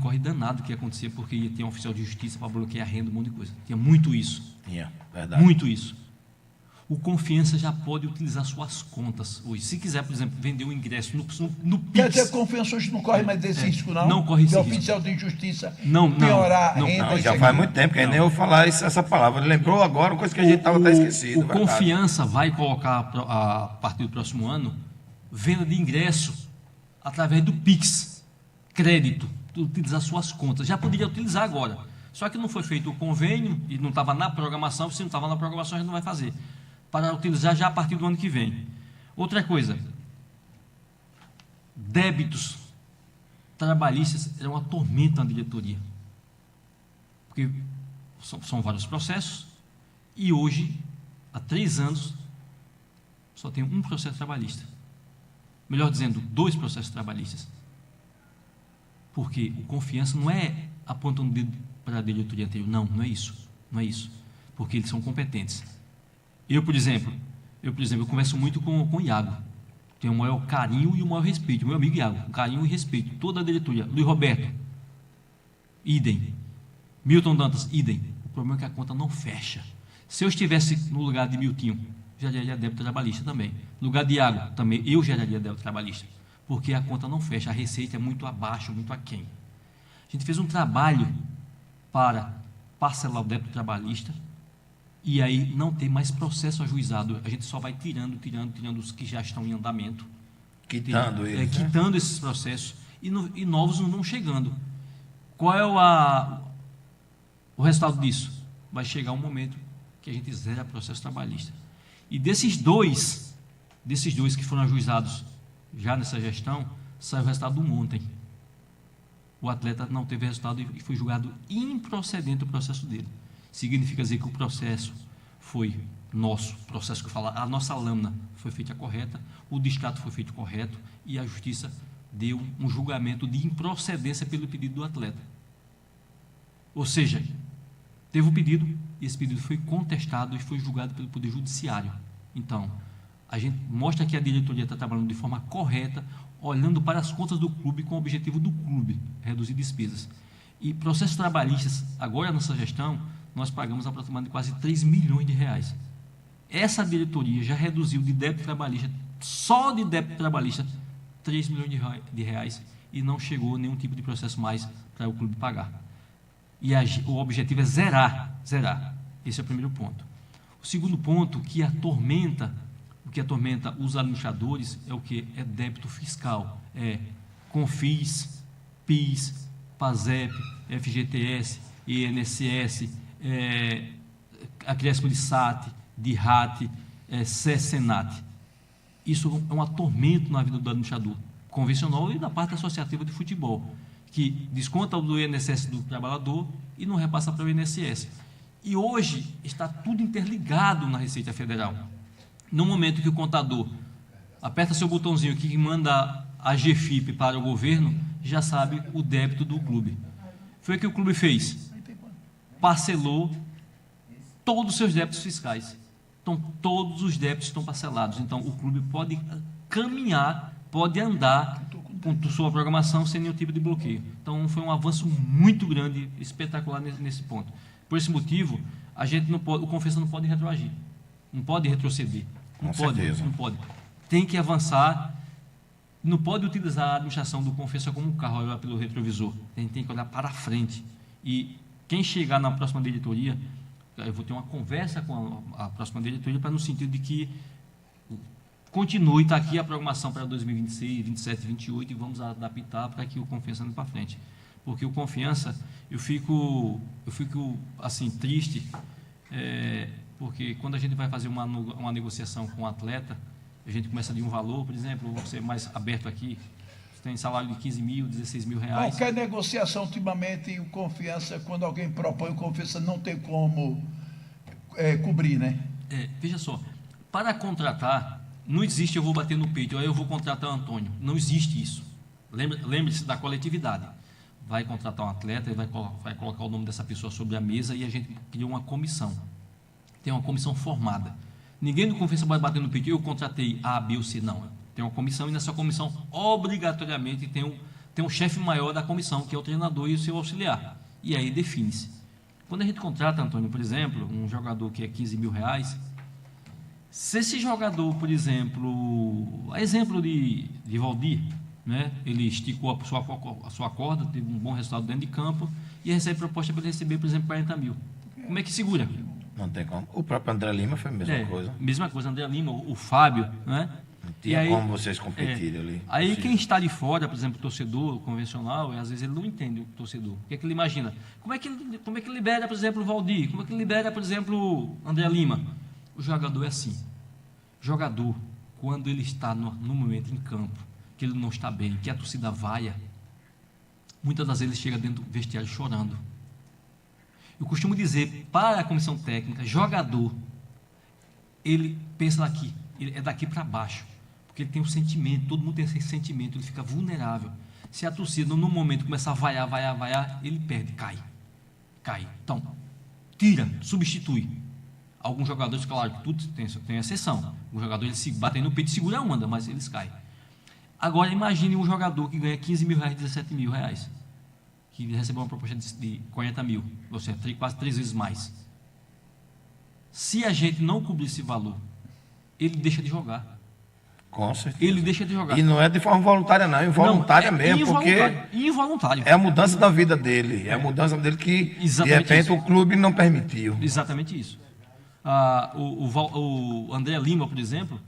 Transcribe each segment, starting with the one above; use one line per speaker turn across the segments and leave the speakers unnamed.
corre danado que ia acontecer, porque ia ter um oficial de justiça para bloquear a renda, um monte de coisa. Tinha muito isso.
Verdade.
Muito isso. O Confiança já pode utilizar suas contas hoje. Se quiser, por exemplo, vender um ingresso no PIX...
Quer dizer, Confiança hoje não corre mais desse risco, não?
Não corre esse
de
risco.
oficial de justiça
Não,
piorar
não,
a renda.
Não, já faz muito tempo que nem eu falar essa palavra. Lembrou agora uma coisa que a gente estava até esquecido.
O Confiança vai colocar, a partir do próximo ano, venda de ingresso através do PIX, crédito, utilizar suas contas. Já poderia utilizar agora. Só que não foi feito o convênio e não estava na programação. Se não estava na programação, a gente não vai fazer. Para utilizar já a partir do ano que vem. Outra coisa, débitos trabalhistas é uma tormenta na diretoria. Porque são vários processos e hoje, há 3 anos, só tem um processo trabalhista. Melhor dizendo, 2 processos trabalhistas. Porque o Confiança não é apontando o dedo para a diretoria anterior. Não, não é isso. Não é isso. Porque eles são competentes. Eu, por exemplo, eu converso muito com o Iago. Tenho o maior carinho e o maior respeito. Meu amigo Iago, carinho e respeito. Toda a diretoria. Luiz Roberto, idem. Milton Dantas, idem. O problema é que a conta não fecha. Se eu estivesse no lugar de Miltinho, geraria débito trabalhista também. No lugar de Iago, também eu geraria débito trabalhista. Porque a conta não fecha. A receita é muito abaixo, muito aquém. A gente fez um trabalho para parcelar o débito trabalhista. E aí não tem mais processo ajuizado. A gente só vai tirando os que já estão em andamento.
Quitando eles.
Quitando esses processos. E novos não vão chegando. Qual é o resultado disso? Vai chegar um momento que a gente zera processo trabalhista. E desses dois que foram ajuizados já nessa gestão, saiu o resultado ontem. O atleta não teve resultado e foi julgado improcedente o processo dele. Significa dizer que o processo foi nosso, processo que eu falo, a nossa lâmina foi feita correta, o distrato foi feito correto e a justiça deu um julgamento de improcedência pelo pedido do atleta. Ou seja, teve o pedido e esse pedido foi contestado e foi julgado pelo Poder Judiciário. Então, a gente mostra que a diretoria está trabalhando de forma correta, olhando para as contas do clube com o objetivo do clube, reduzir despesas. E processos trabalhistas, agora nessa gestão, nós pagamos aproximadamente quase 3 milhões de reais. Essa diretoria já reduziu de débito trabalhista, só de débito trabalhista, 3 milhões de reais e não chegou nenhum tipo de processo mais para o clube pagar. E o objetivo é zerar. Esse é o primeiro ponto. O segundo ponto, o que atormenta os administradores é o que? É débito fiscal. É Confis, PIS, PASEP, FGTS, INSS, acréscimo de SAT, de RAT, SENAT. Isso é um atormento na vida do administrador convencional e da parte associativa de futebol, que desconta do INSS do trabalhador e não repassa para o INSS. E hoje está tudo interligado na Receita Federal. No momento que o contador aperta seu botãozinho que manda a GFIP para o governo, já sabe o débito do clube. Foi o que o clube fez. Parcelou todos os seus débitos fiscais. Então, todos os débitos estão parcelados. Então, o clube pode caminhar, pode andar com sua programação sem nenhum tipo de bloqueio. Então, foi um avanço muito grande, espetacular nesse ponto. Por esse motivo, o Confiança não pode retroagir, não pode retroceder. Não pode. Tem que avançar. Não pode utilizar a administração do Confiança como um carro, olhar pelo retrovisor. Tem que olhar para frente. E quem chegar na próxima diretoria, eu vou ter uma conversa com a próxima diretoria para no sentido de que continue, está aqui a programação para 2026, 27, 28 e vamos adaptar para que o Confiança ande para frente. Porque o Confiança, eu fico assim, triste, porque quando a gente vai fazer uma negociação com um atleta, a gente começa de um valor, por exemplo, vou ser mais aberto aqui, você tem salário de 15 mil, 16 mil reais.
Qualquer negociação, ultimamente, o Confiança, quando alguém propõe, o Confiança não tem como cobrir, né?
Veja só, para contratar, não existe eu vou bater no peito, eu vou contratar o Antônio, não existe isso. Lembre-se da coletividade. Vai contratar um atleta, ele vai colocar o nome dessa pessoa sobre a mesa e a gente cria uma comissão. Tem uma comissão formada. Ninguém do Confiança vai bater no peito, eu contratei A, B ou C, não. Tem uma comissão e nessa comissão, obrigatoriamente, tem tem um chefe maior da comissão, que é o treinador e o seu auxiliar. E aí define-se. Quando a gente contrata, Antônio, por exemplo, um jogador que é R$15.000, se esse jogador, por exemplo, a exemplo de Valdir, né, ele esticou a sua corda, teve um bom resultado dentro de campo e recebe proposta para ele receber, por exemplo, 40 mil. Como é que segura?
Não tem como. O próprio André Lima foi a mesma coisa.
Mesma coisa, André Lima, o Fábio, né?
Não tinha
aí,
como vocês competirem ali.
Aí quem está de fora, por exemplo, o torcedor convencional, às vezes ele não entende o torcedor. O que é que ele imagina? Como é que ele libera, por exemplo, o Valdir? Como é que ele libera, por exemplo, o André Lima? O jogador é assim. Jogador, quando ele está no momento em campo, que ele não está bem, que a torcida vaia, muitas das vezes ele chega dentro do vestiário chorando. Eu costumo dizer para a comissão técnica, jogador, ele pensa daqui, ele é daqui para baixo, porque ele tem um sentimento, todo mundo tem esse sentimento, ele fica vulnerável. Se a torcida, no momento, começar a vaiar, ele perde, cai. Então, tira, substitui. Alguns jogadores, claro, tudo tem exceção. Os jogadores eles se batem no peito e seguram a onda, mas eles caem. Agora, imagine um jogador que ganha R$15.000, R$17.000, que recebeu uma proposta de 40 mil, ou seja, quase 3 vezes mais. Se a gente não cobrir esse valor, ele deixa de jogar.
Com certeza.
Ele deixa de jogar.
E não é de forma voluntária, não, involuntária mesmo, porque
involuntário.
é a mudança da vida dele, é a mudança dele que, de repente, o clube não permitiu.
Exatamente isso. O André Lima, por exemplo,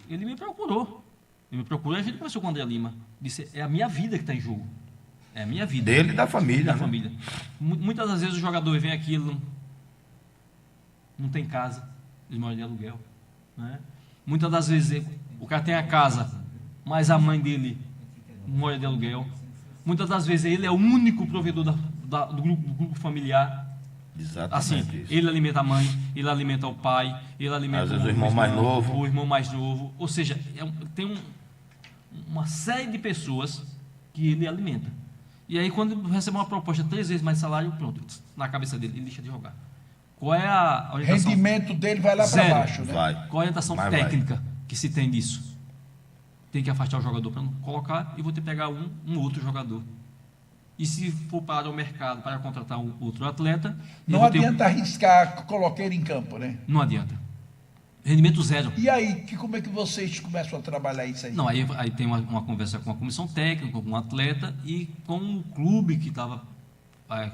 ele me procurou. Ele me procurou e a gente conversou com o André Lima. Disse, é a minha vida que está em jogo. É a minha vida.
Dele e da família.
Da
né?
família. Muitas das vezes o jogador vem aqui, ele não tem casa, ele mora de aluguel. Né? Muitas das vezes o cara tem a casa, mas a mãe dele mora de aluguel. Muitas das vezes ele é o único provedor do grupo familiar.
Exatamente
assim,
isso.
ele alimenta a mãe, ele alimenta o pai, ele alimenta
às vezes o irmão mais novo.
O irmão mais novo. Ou seja, tem uma série de pessoas que ele alimenta. E aí, quando recebe uma proposta 3 vezes mais salário, pronto, na cabeça dele, ele deixa de jogar. Qual é a orientação?
O rendimento dele vai lá para baixo, né?
Vai.
Qual é a orientação técnica que se tem disso? Tem que afastar o jogador para não colocar e vou ter que pegar um outro jogador. E se for para o mercado para contratar um outro atleta...
Não adianta arriscar colocar ele em campo, né?
Não adianta. Rendimento zero.
E aí, como é que vocês começam a trabalhar isso aí?
Não, aí tem uma conversa com a comissão técnica, com o atleta e com o clube que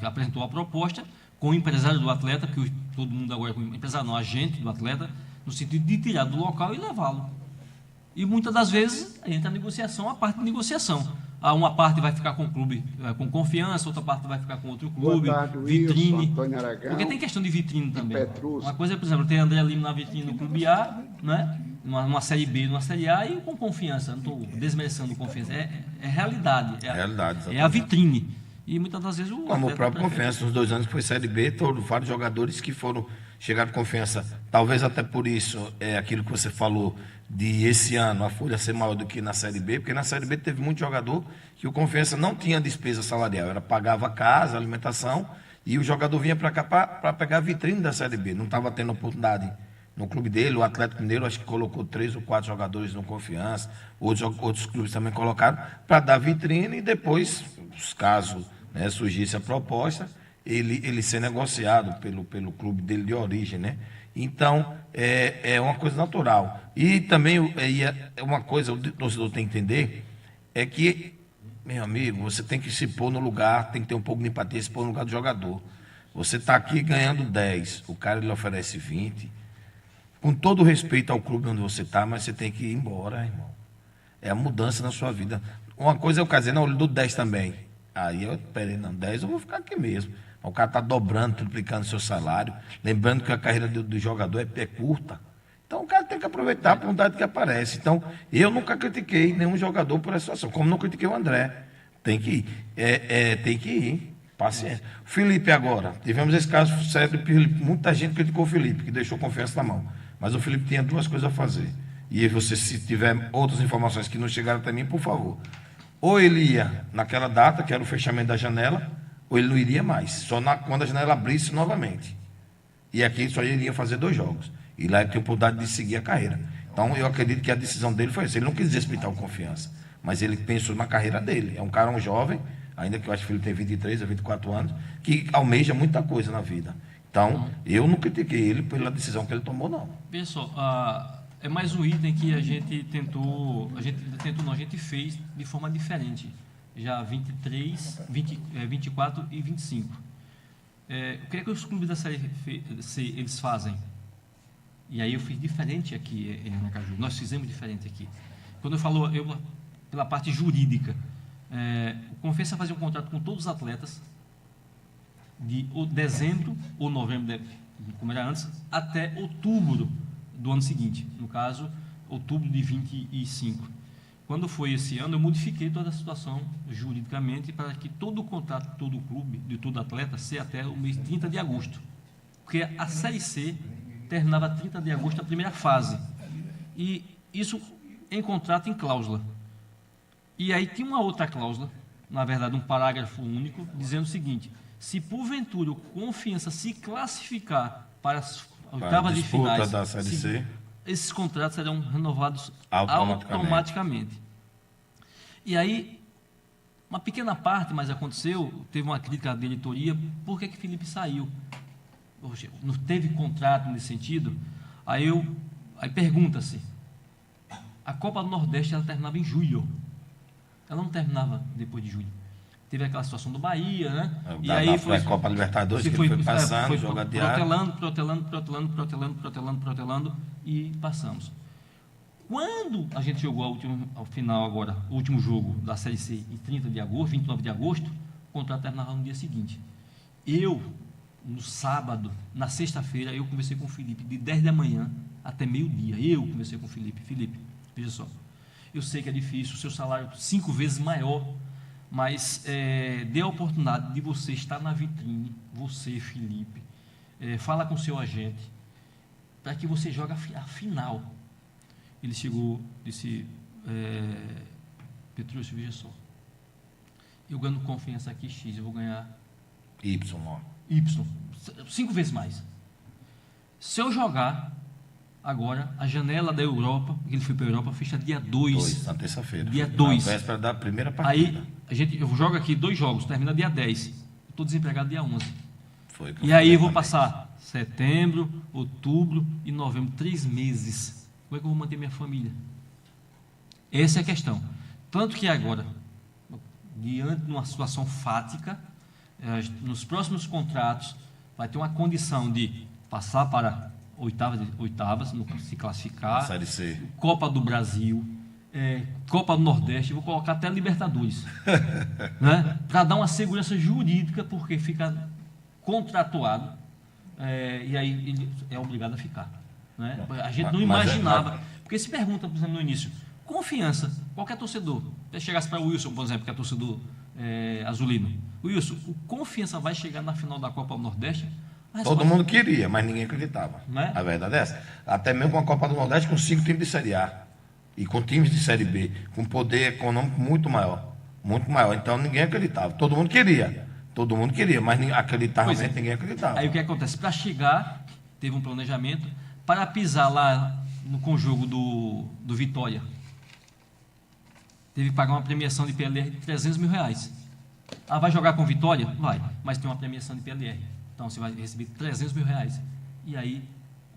apresentou a proposta, com o empresário do atleta, porque todo mundo agora é empresário, não, agente do atleta, no sentido de tirar do local e levá-lo. E muitas das vezes entra a negociação, a parte de negociação. Uma parte vai ficar com o clube com confiança, outra parte vai ficar com outro clube, vitrine. Porque tem questão de vitrine também. Uma coisa é, por exemplo, tem André Lima na vitrine no clube A, né? Uma série B, numa série A e com confiança. Não estou desmerecendo confiança. É realidade. É a vitrine. E muitas das vezes
como o próprio Confiança, nos 2 anos que foi série B, vários jogadores que chegaram com confiança. Talvez até por isso, aquilo que você falou, de esse ano a folha ser maior do que na Série B, porque na Série B teve muito jogador que o Confiança não tinha despesa salarial, pagava casa, alimentação, e o jogador vinha para cá para pegar a vitrine da Série B, não estava tendo oportunidade no clube dele. O Atlético Mineiro acho que colocou 3 ou 4 jogadores no Confiança, outros clubes também colocaram, para dar vitrine e depois, os casos surgisse a proposta, ele ser negociado pelo clube dele de origem, né? Então, é uma coisa natural. E também é uma coisa, o torcedor tem que entender, é que, meu amigo, você tem que se pôr no lugar, tem que ter um pouco de empatia, se pôr no lugar do jogador. Você está aqui ganhando 10, o cara lhe oferece 20, com todo respeito ao clube onde você está, mas você tem que ir embora, irmão. É a mudança na sua vida. Uma coisa é o cara dizer, não, eu lhe dou 10 também. Aí eu, peraí, não, 10 eu vou ficar aqui mesmo. O cara está dobrando, triplicando seu salário. Lembrando que a carreira do jogador é curta. Então o cara tem que aproveitar a oportunidade que aparece. Então, eu nunca critiquei nenhum jogador por essa situação, como não critiquei o André. Tem que ir. Tem que ir. Paciência. O Felipe agora, tivemos esse caso sério de Felipe. Muita gente criticou o Felipe, que deixou confiança na mão. Mas o Felipe tinha 2 coisas a fazer. E você, se tiver outras informações que não chegaram até mim, por favor. Ou ele ia naquela data, que era o fechamento da janela, ou ele não iria mais, só quando a janela abrisse novamente. E aqui só iria fazer 2 jogos. E lá ele tem a oportunidade de seguir a carreira. Então, eu acredito que a decisão dele foi essa. Ele não quis respeitar o Confiança. mas ele pensou na carreira dele. É um cara, um jovem, ainda que eu acho que ele tem 23 ou 24 anos, que almeja muita coisa na vida. Então, eu não critiquei ele pela decisão que ele tomou, não.
Pessoal, é mais um item que a gente a gente fez de forma diferente, já 23, 24 e 25. O que é que os clubes da Série C eles fazem? E aí eu fiz diferente aqui em Aracaju, nós fizemos diferente aqui. Quando eu falo, pela parte jurídica, o Confiança fazia um contrato com todos os atletas, de dezembro ou novembro, como era antes, até outubro do ano seguinte, no caso, outubro de 25. Quando foi esse ano, eu modifiquei toda a situação juridicamente para que todo o contrato de todo o clube, de todo atleta, seja até o mês 30 de agosto. Porque a Série C terminava 30 de agosto a primeira fase. E isso em contrato, em cláusula. E aí tinha uma outra cláusula, na verdade um parágrafo único, dizendo o seguinte: se porventura o Confiança se classificar para as oitavas de finais
da Série C,
esses contratos serão renovados automaticamente. E aí, uma pequena parte, mas aconteceu, teve uma crítica à diretoria, por que Felipe saiu? Não teve contrato nesse sentido? Aí pergunta-se, a Copa do Nordeste ela terminava em julho, ela não terminava depois de julho. Teve aquela situação do Bahia, né?
E aí foi a Copa Libertadores, que ele foi passando,
foi
jogo adiado.
Protelando e passamos. Quando a gente jogou ao final agora, o último jogo da Série C, em 30 de agosto, 29 de agosto, o contrato terminava no dia seguinte. No sábado, na sexta-feira, eu conversei com o Felipe de 10 da manhã até meio-dia. Eu conversei com o Felipe. Felipe, veja só, eu sei que é difícil, o seu salário 5 vezes maior, mas dê a oportunidade de você estar na vitrine, você, Felipe, fala com o seu agente, para que você jogue a final. Ele chegou, disse, Petrúcio, veja só, eu ganho Confiança aqui X, eu vou ganhar Y, 5 vezes mais. Se eu jogar agora, a janela da Europa, que ele foi para a Europa, fecha dia 2.
Na terça-feira.
Dia 2.
Na véspera da primeira partida.
Aí, eu jogo aqui 2 jogos, termina dia 10. Estou desempregado dia 11.
E
aí eu vou passar setembro, outubro e novembro, 3 meses. Como é que eu vou manter minha família? Essa é a questão. Tanto que agora, diante de uma situação fática, nos próximos contratos, vai ter uma condição de passar para oitavas, se classificar,
Série C.
Copa do Brasil, Copa do Nordeste, vou colocar até Libertadores, né? Para dar uma segurança jurídica, porque fica contratuado, e aí ele é obrigado a ficar, né? A gente não imaginava, porque se pergunta, por exemplo, no início, Confiança, qualquer torcedor, se chegasse para o Wilson, por exemplo, que é torcedor azulino, Wilson, o Confiança vai chegar na final da Copa do Nordeste?
Todo mundo queria, mas ninguém acreditava.
Né?
A verdade é essa. Até mesmo com a Copa do Nordeste, com 5 times de Série A. E com times de Série B, com poder econômico muito maior. Muito maior. Então ninguém acreditava. Todo mundo queria, mas acreditar realmente ninguém acreditava.
Aí o que acontece? Para chegar, teve um planejamento para pisar lá no conjugo do Vitória. Teve que pagar uma premiação de PLR de R$300 mil. Vai jogar com Vitória? Vai, mas tem uma premiação de PLR. Então, você vai receber R$300 mil. E aí,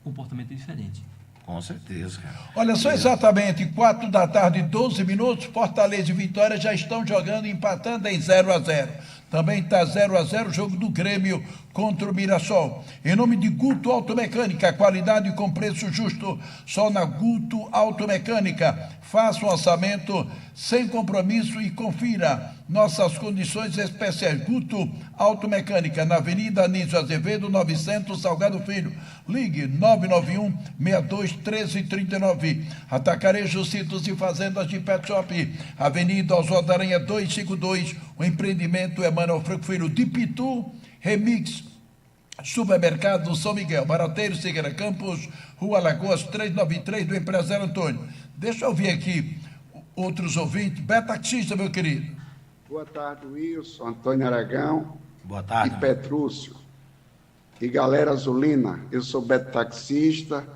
o comportamento é diferente.
Com certeza, cara.
Olha, são exatamente 4 da tarde, 12 minutos. Fortaleza e Vitória já estão jogando, empatando em 0-0. Também está 0-0 o jogo do Grêmio contra o Mirassol. Em nome de Guto Automecânica, qualidade com preço justo, só na Guto Automecânica. Faça um orçamento sem compromisso e confira nossas condições especiais. Guto Automecânica, na Avenida Anísio Azevedo, 900, Salgado Filho. Ligue 991-62-1339. Atacarejo, Sítios e Fazendas de Pet Shop. Avenida Oswaldo Aranha 252. O empreendimento Emmanuel Franco Filho de Pitu. Remix Supermercado São Miguel, Barateiro, Segueira Campos, Rua Lagoas 393, do empresário Antônio. Deixa eu ouvir aqui outros ouvintes. Betaxista, meu querido.
Boa tarde, Wilson, Antônio Aragão.
Boa tarde.
E Petrúcio. E galera azulina, eu sou betaxista,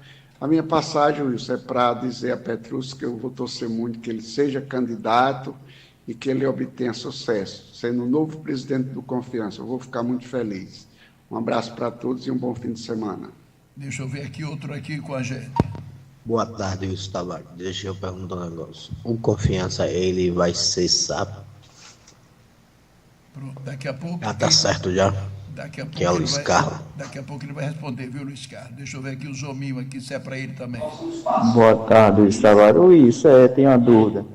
A minha passagem, Wilson, é para dizer a Petrus que eu vou torcer muito que ele seja candidato e que ele obtenha sucesso, sendo o novo presidente do Confiança. Eu vou ficar muito feliz. Um abraço para todos e um bom fim de semana.
Deixa eu ver aqui outro aqui com a gente.
Boa tarde, Wilson Tavares. Deixa eu perguntar um negócio. O Confiança, ele vai ser SAF?
Pronto, daqui a pouco...
Já tá certo já?
Daqui a pouco,
Que é o Luiz Carlos.
Daqui a pouco ele vai responder, viu, Luiz Carlos? Deixa eu ver aqui o Zominho aqui, se é para ele também.
Boa tarde, Luiz Tavares. Isso, tem uma dúvida.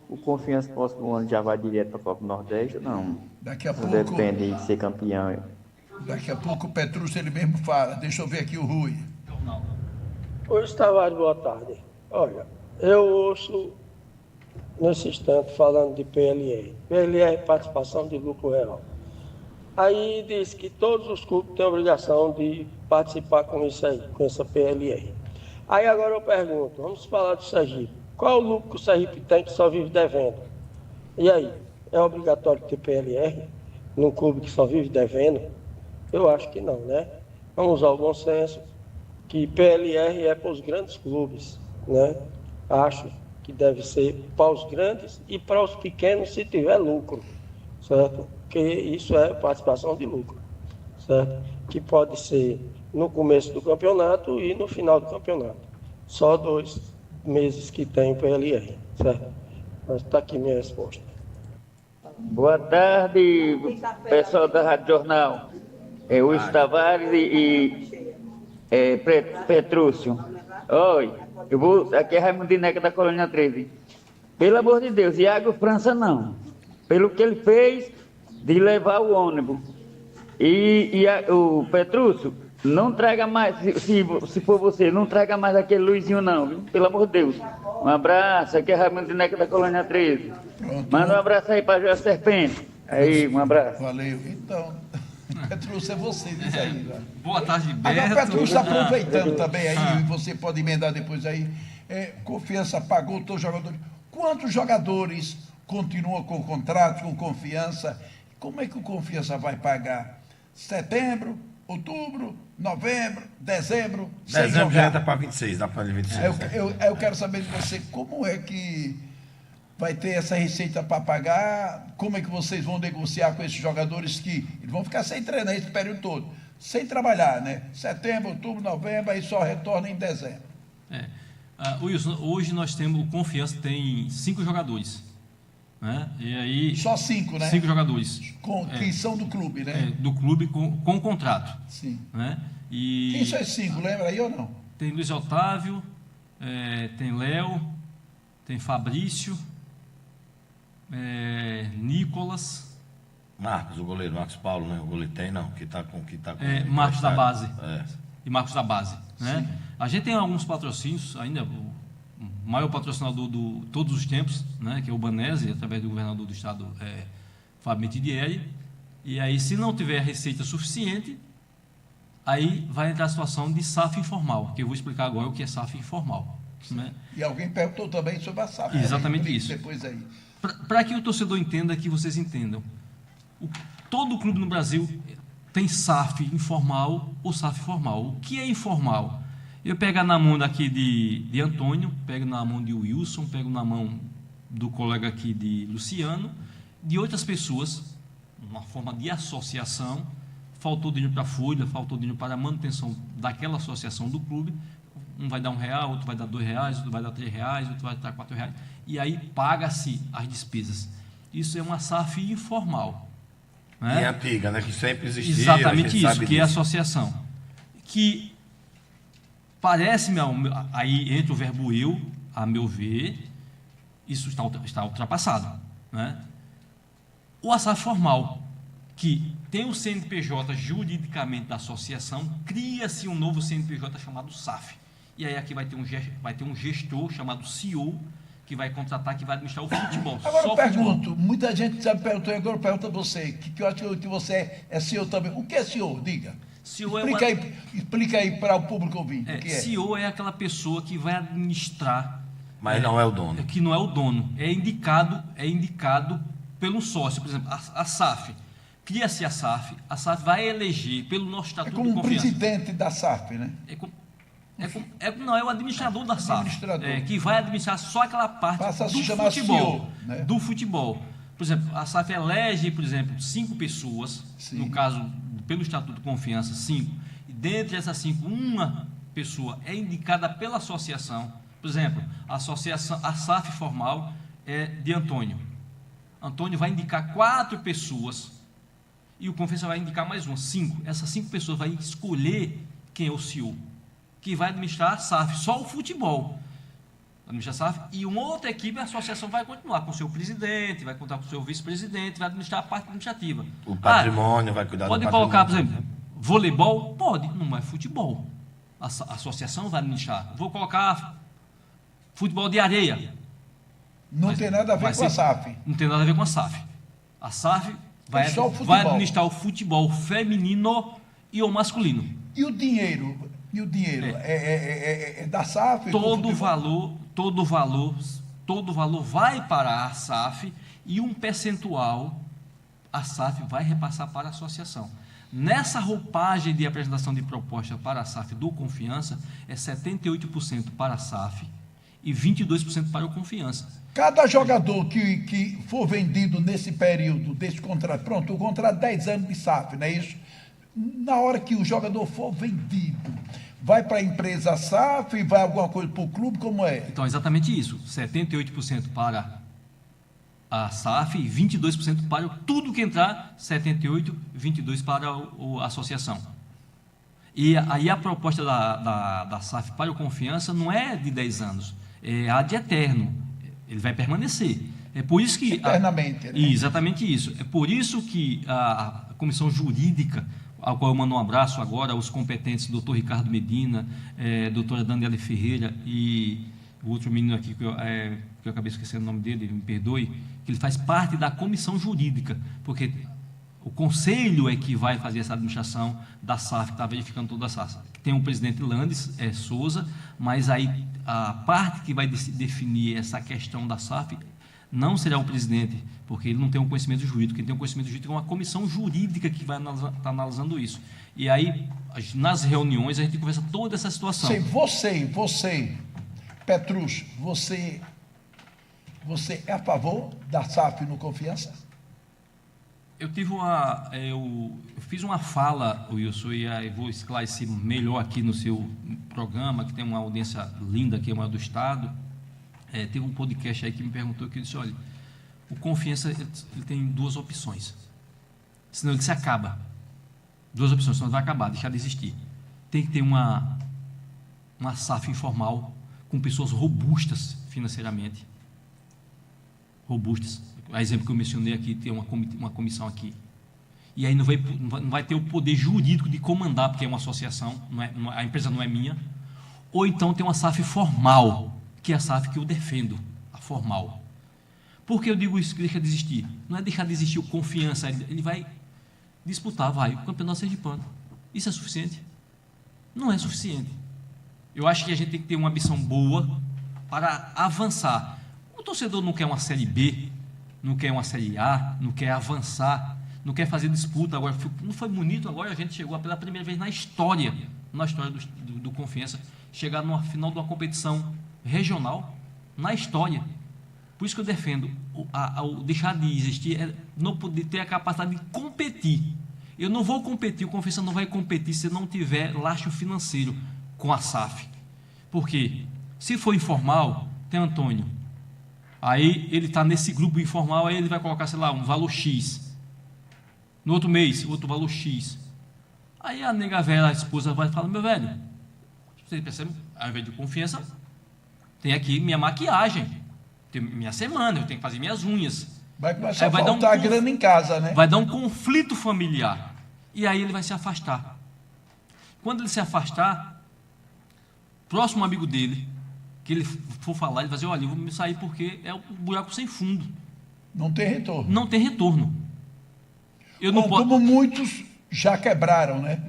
O Confiança próximo ano já vai direto para a Copa Nordeste ou não?
Daqui a
Não
pouco...
depende de ser campeão.
Daqui a pouco o Petrus ele mesmo fala. Deixa eu ver aqui o Rui.
Luiz Tavares, boa tarde. Olha, eu ouço nesse instante falando de PLR. PLR é participação de lucro real. Aí diz que todos os clubes têm a obrigação de participar com isso aí, com essa PLR. Aí agora eu pergunto, vamos falar do Sergipe. Qual o lucro que o Sergipe tem que só vive devendo? E aí, é obrigatório ter PLR num clube que só vive devendo? Eu acho que não, né? Vamos usar o bom senso, que PLR é para os grandes clubes, né? Acho que deve ser para os grandes e para os pequenos se tiver lucro, certo? Porque isso é participação de lucro, certo? Que pode ser no começo do campeonato e no final do campeonato. Só 2 meses que tem PLR, certo? Mas está aqui minha resposta.
Boa tarde, pessoal da Rádio Jornal. Wilson Tavares e Petrúcio. Oi, aqui é Raimundo Dineca da Colônia 13. Pelo amor de Deus, Iago França não. Pelo que ele fez de levar o ônibus. O Petrúcio, não traga mais, se for você, não traga mais aquele Luizinho não, viu? Pelo amor de Deus. Um abraço, aqui é Raimundo Dineca da Colônia 13.
Pronto.
Manda um abraço aí para João Serpente. Aí, um abraço.
Valeu. Então, Petrus, é você, diz aí.
Boa tarde, Beto.
Agora, Petrus está aproveitando também aí, e você pode emendar depois aí. Confiança pagou todos os jogadores. Quantos jogadores continuam com contrato, com Confiança? Como é que o Confiança vai pagar? Setembro, outubro, novembro, dezembro, sem
Dezembro já
jogar?
entra para 26, dá para 26.
Eu quero saber de você, como é que vai ter essa receita para pagar? Como é que vocês vão negociar com esses jogadores que eles vão ficar sem treinar esse período todo, sem trabalhar, né? Setembro, outubro, novembro, aí só retorna em dezembro.
Wilson, hoje nós temos, o Confiança tem 5 jogadores. Né? E aí,
Só 5, né?
5 jogadores.
Que são do clube, né?
Do clube com contrato.
Sim.
Né? E
Quem são esses 5? Lembra aí ou não?
tem Luiz Otávio, tem Léo, tem Fabrício, Nicolas,
Marcos, o goleiro, Marcos Paulo, né? O goleiro tem, não, que tá com
Marcos da base.
É.
E Marcos da base. Né? A gente tem alguns patrocínios ainda, o maior patrocinador de todos os tempos, né? Que é o Banese, através do governador do estado, Fábio Mitidieri. E aí, se não tiver receita suficiente, aí vai entrar a situação de SAF informal, que eu vou explicar agora o que é SAF informal. Né?
E alguém perguntou também sobre a SAF.
Exatamente isso.
Depois aí.
Para que o torcedor entenda, que vocês entendam, todo clube no Brasil tem SAF informal ou SAF formal. O que é informal? Eu pego na mão daqui de Antônio, pego na mão de Wilson, pego na mão do colega aqui de Luciano, de outras pessoas, uma forma de associação. Faltou dinheiro para a folha, faltou dinheiro para a manutenção daquela associação do clube. Um vai dar R$1, outro vai dar R$2, outro vai dar R$3, outro vai dar R$4. E aí paga-se as despesas. Isso é uma SAF informal. Né?
E antiga, né? Que sempre existiu.
Exatamente isso, que é a associação. Que parece-me, aí entra o verbo eu, a meu ver, isso está ultrapassado. Né? O SAF formal, que tem o CNPJ juridicamente da associação, cria-se um novo CNPJ chamado SAF. E aí aqui vai ter um gestor chamado CEO, que vai contratar, que vai administrar o futebol.
Agora eu pergunto,
futebol.
muita gente já perguntou, agora eu pergunto a você, que eu acho que você é CEO também. O que é CEO? Diga.
CEO
explica aí para o público ouvinte. O que é?
CEO é aquela pessoa que vai administrar.
Mas não é o dono.
Que não é o dono. É indicado pelo sócio. Por exemplo, a SAF. Cria-se a SAF vai eleger pelo nosso estatuto
como
de
um
confiança.
presidente da SAF, né?
Não, é o administrador da SAF, que vai administrar só aquela parte
Passa a se
do
chamar
futebol.
CEO, né?
Do futebol. Por exemplo, a SAF elege, por exemplo, 5 pessoas,
Sim.
no caso, pelo Estatuto de Confiança, 5. E dentre essas 5, uma pessoa é indicada pela associação. Por exemplo, a SAF formal é de Antônio. Antônio vai indicar 4 pessoas e o Confiança vai indicar mais uma, 5. Essas 5 pessoas vão escolher quem é o CEO, que vai administrar a SAF, só o futebol. Administrar a SAF, e uma outra equipe, a associação vai continuar com o seu presidente, vai contar com o seu vice-presidente, vai administrar a parte administrativa.
O patrimônio vai cuidar do patrimônio.
Pode colocar, por exemplo, voleibol? Pode, não é futebol. A associação vai administrar. Vou colocar futebol de areia.
Não tem nada a ver com a SAF.
Não tem nada a ver com a SAF. A SAF vai administrar o futebol feminino e o masculino.
E o dinheiro? É da SAF?
Todo valor vai para a SAF e um percentual a SAF vai repassar para a associação. Nessa roupagem de apresentação de proposta para a SAF do Confiança, é 78% para a SAF e 22% para o Confiança.
Cada jogador que for vendido nesse período desse contrato, pronto, o contrato 10 anos de SAF, não é isso? Na hora que o jogador for vendido, vai para a empresa SAF, vai alguma coisa para o clube, como é?
Então, exatamente isso, 78% para a SAF e 22% para tudo que entrar, 78%, 22% para a associação. E aí a proposta da SAF para o Confiança não é de 10 anos, é a de eterno. Ele vai permanecer. É por isso que...
Eternamente. Né?
Exatamente isso. É por isso que a comissão jurídica, ao qual eu mando um abraço agora aos competentes, doutor Ricardo Medina, doutora Daniela Ferreira e o outro menino aqui, que eu acabei esquecendo o nome dele, me perdoe, que ele faz parte da comissão jurídica, porque o conselho é que vai fazer essa administração da SAF, que está verificando toda a SAF. Tem o presidente Landes Souza, mas aí a parte que vai definir essa questão da SAF não será o presidente, porque ele não tem um conhecimento jurídico. Quem tem um conhecimento jurídico é uma comissão jurídica que vai estar analisando isso. E aí, nas reuniões, a gente conversa toda essa situação.
Você, Petrus, você é a favor da SAF no Confiança?
Eu fiz uma fala, Wilson, e aí vou esclarecer melhor aqui no seu programa, que tem uma audiência linda, que é uma do Estado. Teve um podcast aí que me perguntou, que eu disse, olha, o Confiança ele tem 2 opções, senão ele se acaba. 2 opções, senão ele vai acabar, deixar de existir. Tem que ter uma SAF informal, com pessoas robustas financeiramente. Robustas. O exemplo que eu mencionei aqui, tem uma comissão aqui. E aí não vai ter o poder jurídico de comandar, porque é uma associação, a empresa não é minha. Ou então tem uma SAF formal, que é a SAF que eu defendo, a formal. Por que eu digo isso, que deixa de existir? Não é deixar de existir o Confiança, ele vai disputar, o Campeonato Sergipano. Isso é suficiente? Não é suficiente. Eu acho que a gente tem que ter uma ambição boa para avançar. O torcedor não quer uma Série B, não quer uma Série A, não quer avançar, não quer fazer disputa. Agora, não foi bonito, agora a gente chegou pela primeira vez na história do Confiança, chegar numa final de uma competição regional, na história. Por isso que eu defendo, ao deixar de existir, é não poder ter a capacidade de competir. Eu não vou competir, o Confiança não vai competir se não tiver lastro financeiro com a SAF. Porque, se for informal, tem Antônio. Aí ele está nesse grupo informal, aí ele vai colocar, sei lá, um valor X. No outro mês, outro valor X. Aí a nega velha, a esposa, vai falar, meu velho, você percebe, ao invés de Confiança, tem aqui minha maquiagem, tem minha semana, eu tenho que fazer minhas unhas.
Vai começar a faltar grana em casa, né?
Vai dar um conflito familiar. E aí ele vai se afastar. Quando ele se afastar, próximo amigo dele, que ele for falar, ele vai dizer, olha, eu vou me sair porque é um buraco sem fundo.
Não tem retorno.
Não tem retorno.
Como muitos já quebraram, né?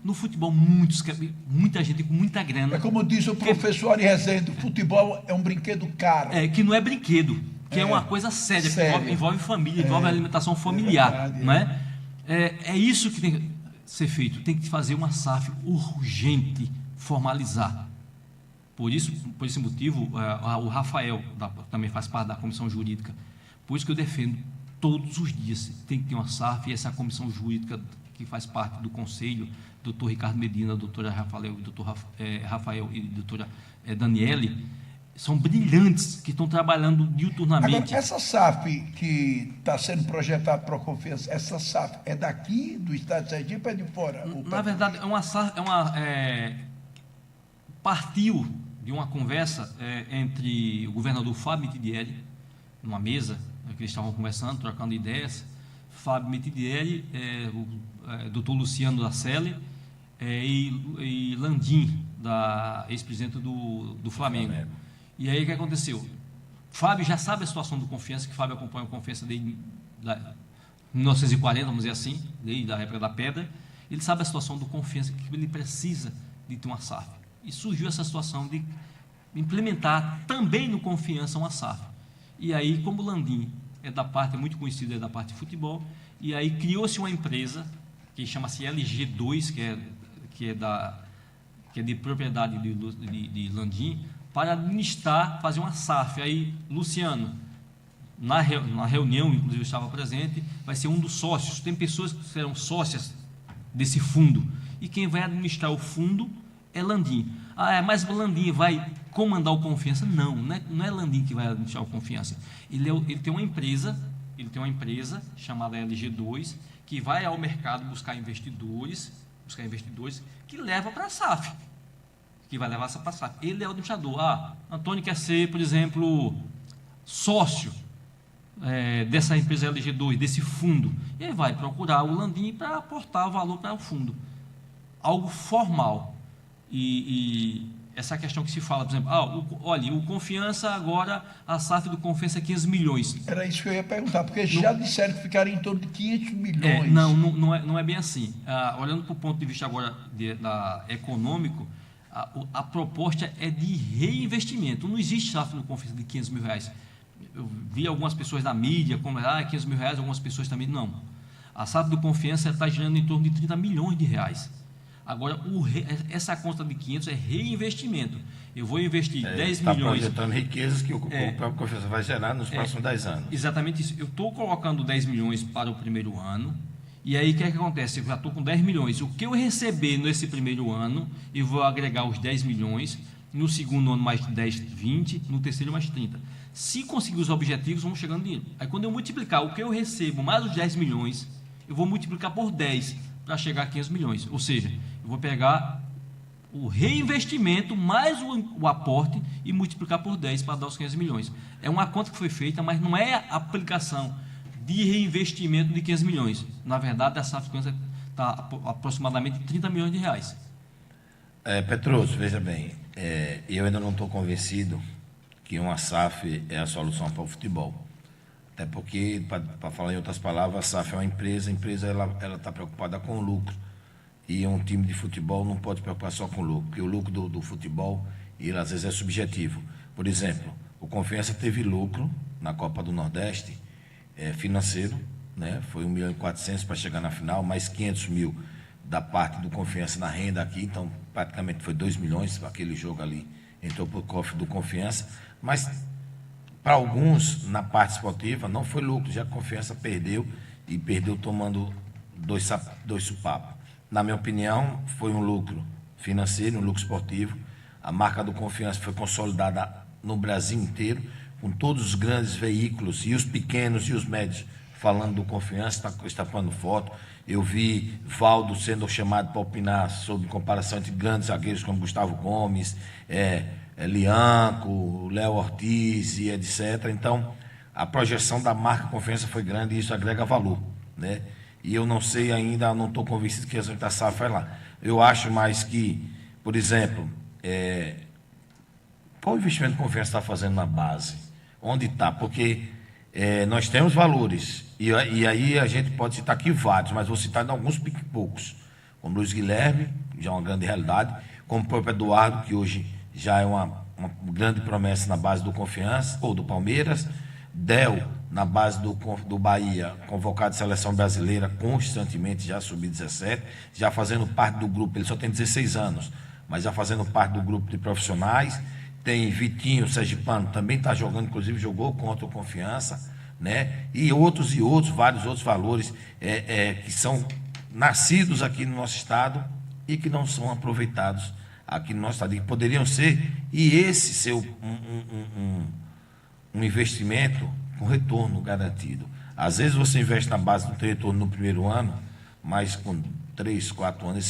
No futebol, muita gente com muita grana.
É como diz o professor Ari Rezende, o futebol é um brinquedo caro.
Que não é brinquedo, que é uma coisa séria, que envolve família, envolve alimentação familiar. Não é isso que tem que ser feito. Tem que fazer uma SAF urgente, formalizar. Por esse motivo, o Rafael também faz parte da comissão jurídica. Por isso que eu defendo todos os dias, tem que ter uma SAF, e essa comissão jurídica que faz parte do conselho, doutor Ricardo Medina, doutora Rafael e doutora Daniele, são brilhantes, que estão trabalhando diuturnamente.
Agora, essa SAF que está sendo projetada para a confiança, essa SAF é daqui, do estado de Sergipe, ou é de fora?
Na verdade, partiu de uma conversa entre o governador Fábio Mitidieri, numa mesa, que eles estavam conversando, trocando ideias, Fábio Mitidieri, o doutor Luciano da Selle e Landim, ex-presidente do Flamengo. E aí o que aconteceu? Fábio já sabe a situação do Confiança, que Fábio acompanha o Confiança desde 1940, vamos dizer assim, desde a época da pedra. Ele sabe a situação do Confiança, que ele precisa de ter uma SAF. E surgiu essa situação de implementar também no Confiança uma SAF. E aí, como o Landim é muito conhecido, é da parte de futebol, e aí criou-se uma empresa que chama-se LG2, que é de propriedade de Landim, para administrar, fazer uma SAF. Aí, Luciano, na reunião, inclusive eu estava presente, vai ser um dos sócios. Tem pessoas que serão sócias desse fundo. E quem vai administrar o fundo é Landim. Mas o Landim vai comandar o Confiança? Não é Landim que vai administrar o Confiança. Ele tem uma empresa chamada LG2, que vai ao mercado buscar investidores que leva para a SAF. Que vai levar essa passagem. Ele é o administrador. Antônio quer ser, por exemplo, sócio dessa empresa LG2, desse fundo. E aí vai procurar o Landim para aportar valor para o fundo. Algo formal. E essa questão que se fala, por exemplo, olha, o Confiança agora, a SAF do Confiança é 500 milhões.
Era isso que eu ia perguntar, porque já disseram que ficaria em torno de 500 milhões.
Não é bem assim. Olhando para o ponto de vista agora econômico, a proposta é de reinvestimento. Não existe SAF no Confiança de 500 mil reais. Eu vi algumas pessoas na mídia, como 500 mil reais, algumas pessoas também, não. A SAF do Confiança está girando em torno de 30 milhões de reais. Agora, essa conta de 500 é reinvestimento. Eu vou investir 10 milhões...
Está projetando riquezas que o próprio Confiança vai gerar nos próximos 10 anos.
Exatamente isso. Eu estou colocando 10 milhões para o primeiro ano, e aí o que acontece? Eu já estou com 10 milhões. O que eu receber nesse primeiro ano, eu vou agregar os 10 milhões, no segundo ano mais 10, 20, no terceiro mais 30. Se conseguir os objetivos, vamos chegando dinheiro. Aí quando eu multiplicar o que eu recebo mais os 10 milhões, eu vou multiplicar por 10 para chegar a 500 milhões. Ou seja, eu vou pegar o reinvestimento mais o aporte e multiplicar por 10 para dar os 500 milhões. É uma conta que foi feita, mas não é a aplicação de reinvestimento de 500 milhões. Na verdade, a SAF está aproximadamente 30 milhões de reais.
Petroso, veja bem, eu ainda não estou convencido que uma SAF é a solução para o futebol. Até porque, para falar em outras palavras, a SAF é uma empresa, a empresa ela está preocupada com o lucro. E um time de futebol não pode preocupar só com o lucro, porque o lucro do futebol, ele às vezes é subjetivo. Por exemplo, o Confiança teve lucro na Copa do Nordeste, financeiro, né? Foi 1.400.000 para chegar na final, mais 500 mil da parte do Confiança na renda aqui, então praticamente foi 2 milhões, aquele jogo ali entrou para o cofre do Confiança, mas para alguns, na parte esportiva, não foi lucro, já a Confiança perdeu, e perdeu tomando dois supapos. Na minha opinião, foi um lucro financeiro, um lucro esportivo. A marca do Confiança foi consolidada no Brasil inteiro, com todos os grandes veículos, e os pequenos e os médios, falando do Confiança, está pondo foto. Eu vi Valdo sendo chamado para opinar sobre comparação entre grandes zagueiros como Gustavo Gomes, Lianco, Léo Ortiz e etc. Então, a projeção da marca Confiança foi grande e isso agrega valor, né? E eu não sei ainda, não estou convencido que a resultado da SAF vai lá. Eu acho mais que, por exemplo, qual o investimento que a Confiança está fazendo na base? Onde está? Porque nós temos valores, e aí a gente pode citar aqui vários, mas vou citar alguns poucos, como Luiz Guilherme, já é uma grande realidade, como o próprio Eduardo, que hoje já é uma grande promessa na base do Confiança, ou do Palmeiras, Del, na base do Bahia, convocado de seleção brasileira constantemente, já sub-17, já fazendo parte do grupo, ele só tem 16 anos, mas já fazendo parte do grupo de profissionais. Tem Vitinho Sergipano, também está jogando, inclusive jogou contra o Confiança, né? E outros, vários outros valores que são nascidos aqui no nosso estado e que não são aproveitados aqui no nosso estado, e que poderiam ser, e esse ser um investimento com retorno garantido. Às vezes você investe na base, não tem retorno no primeiro ano, mas com 3, 4 anos esse